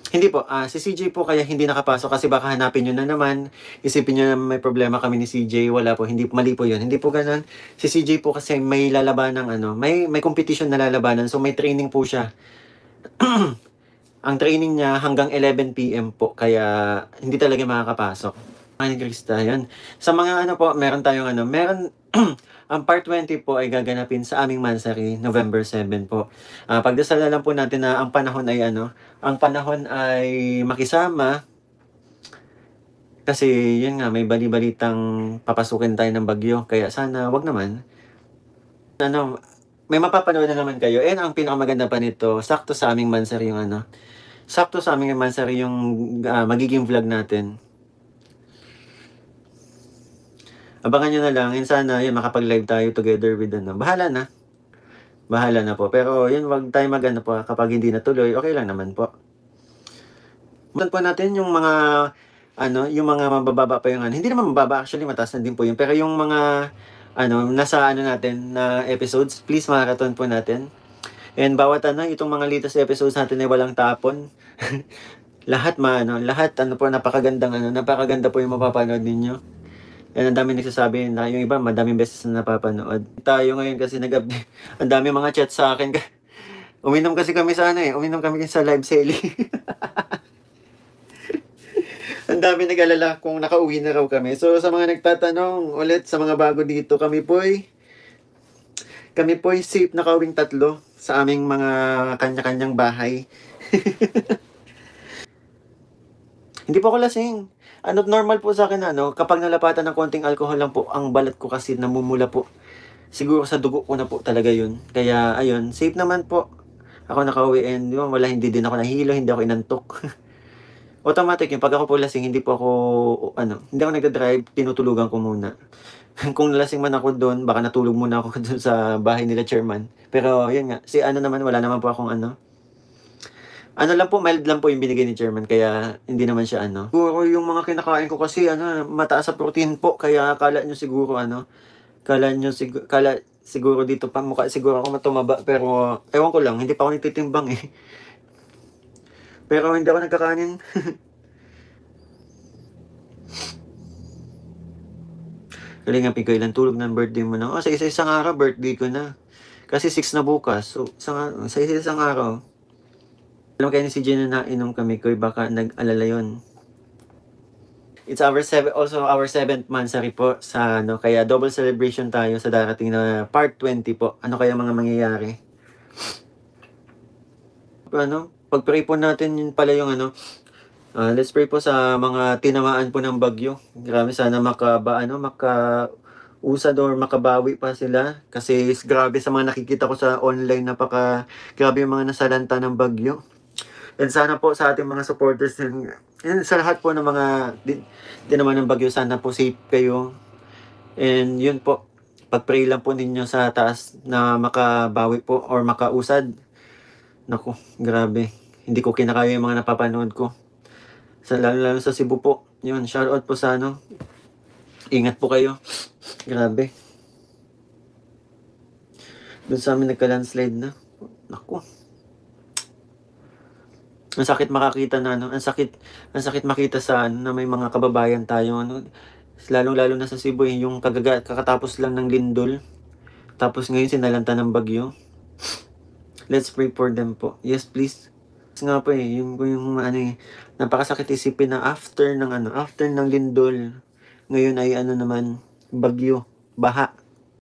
Hindi po, si CJ po kaya hindi nakapasok kasi baka hanapin niyo na naman, isipin niyo na may problema kami ni CJ, wala po, hindi mali po 'yun, hindi po gano'n. Si CJ po kasi may lalabanang ano, may competition na lalabanan, so may training po siya. Ang training niya hanggang 11 PM po kaya hindi talaga makakapasok. Mga ni Krista, 'yun. Sa mga ano po, meron tayong ano, meron ang part 20 po ay gaganapin sa aming Mansari, November 7 po. Pagdasalan lang po natin na ang panahon ay makisama kasi 'yun nga may bali-balitang papasukin tayo ng bagyo kaya sana 'wag naman. Ano, may mapapanood na naman kayo and ang pinakamaganda pa nito, sakto sa aming Mansari yung, magiging vlog natin. Abangan niyo na lang and sana 'yun makapag-live tayo together with ano, bahala na po. Pero 'yun, 'wag tayong mag-ano po, kapag hindi natuloy, okey lang naman po. Po natin yung mga ano, yung mga mabababa pa yung ano, hindi naman mababa actually mataas na din po 'yun, pero yung mga ano, nasa ano natin na episodes, please marathon po natin. And bawat ano, itong mga latest episodes natin ay walang tapon. Lahat ano po, napakaganda po yung mapapanood ninyo. And ang daming nagsasabi na yung iba madaming beses na napapanood. Tayo ngayon kasi nag-update, ang daming mga chat sa akin. Uminom kami sa live selling. Ang dami nag-alala kung nakauwi na raw kami. So sa mga nagtatanong ulit, sa mga bago dito, kami po'y safe nakauwing tatlo sa aming mga kanya-kanyang bahay. Hindi po ako lasing. Ano, normal po sa akin na ano, kapag nalapatan ng konting alcohol lang po, ang balat ko kasi namumula po. Siguro sa dugo ko na po talaga yun. Kaya ayun, safe naman po. Ako nakauwi and di ba, hindi din ako nahilo, hindi ako inantok. Automatic yung 'pag ako po lasing hindi ako nagda-drive, tinutulugan ko muna. Kung lasing man ako dun, baka natulog muna ako dun sa bahay nila chairman. Pero yun nga, si ano naman, wala naman po akong ano lang po, mild lang po yung binigay ni chairman kaya hindi naman siya ano. Siguro yung mga kinakain ko kasi ano, mataas sa protein po kaya akala siguro dito pa mukha siguro ako tumaba pero ewan ko lang, hindi pa ako nagtitimbang, eh. Pero hindi ako nagkakanin. Kalingap, ikaw ilang tulog ng birthday mo na? Sa isa-isang araw birthday ko na. Kasi 6 na bukas. So, sa isa-isang araw. Alam kayo ni si Jen na nainom kami ko, baka nag-alala yun. It's also our 7th mansari po sa ano, kaya double celebration tayo sa darating na part 20 po. Ano kaya mga mangyayari? Ano, pag-pray po natin yun pala yung ano, let's pray po sa mga tinamaan po ng bagyo. Grabe, sana makausad or makabawi pa sila. Kasi grabe sa mga nakikita ko sa online, grabe yung mga nasalanta ng bagyo. And sana po sa ating mga supporters and sa lahat po ng mga tinamaan ng bagyo, sana po safe kayo. And yun po, pag-pray lang po ninyo sa taas na makabawi po or makausad. Naku, grabe. Hindi ko kinakaya yung mga napapanood ko. Lalo sa Cebu po. Yun, shoutout po sa ano. Ingat po kayo. Grabe. Doon sa amin nagka-landslide na. Naku. Ang sakit makakita na ano, ang sakit makita sa ano, na may mga kababayan tayo ano, lalong-lalo na sa Cebu, yung kakatapos lang ng lindol. Tapos ngayon sinalanta ng bagyo. Let's pray for them po. Yes, please. Nga po yung ano napakasakit isipin na after ng lindol, ngayon ay ano naman, bagyo, baha.